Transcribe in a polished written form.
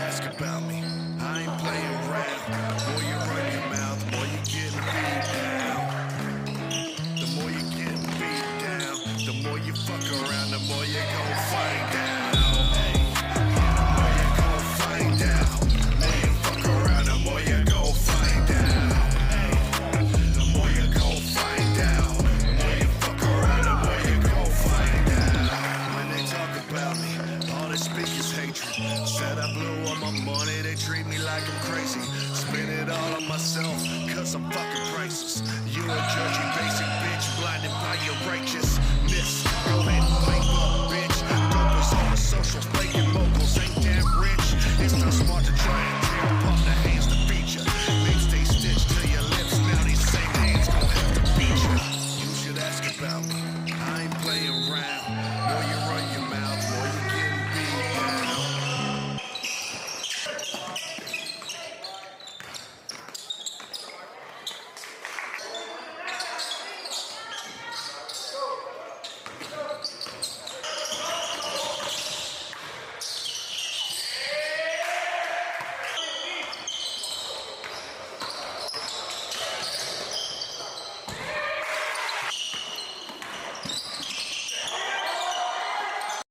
ask about me. I ain't playing around. The more you run your mouth, the more you getting beat down. The more you getting beat down, the more you fuck around, the more you gon' find out. Hey, the more you gon' find out. The more you fuck around, the more you gon' find out. Hey, the more you gon' find out. The more you fuck around, the more you gon' find out. When they talk about me, all they speak is hatred. Said I blew all my money, they treat me like I'm crazy. Spend it all on myself, cause I'm fucking priceless. You a judgy basic bitch, blinded by your righteousness. Go ahead and pipe up, bitch. Dope is on the socials.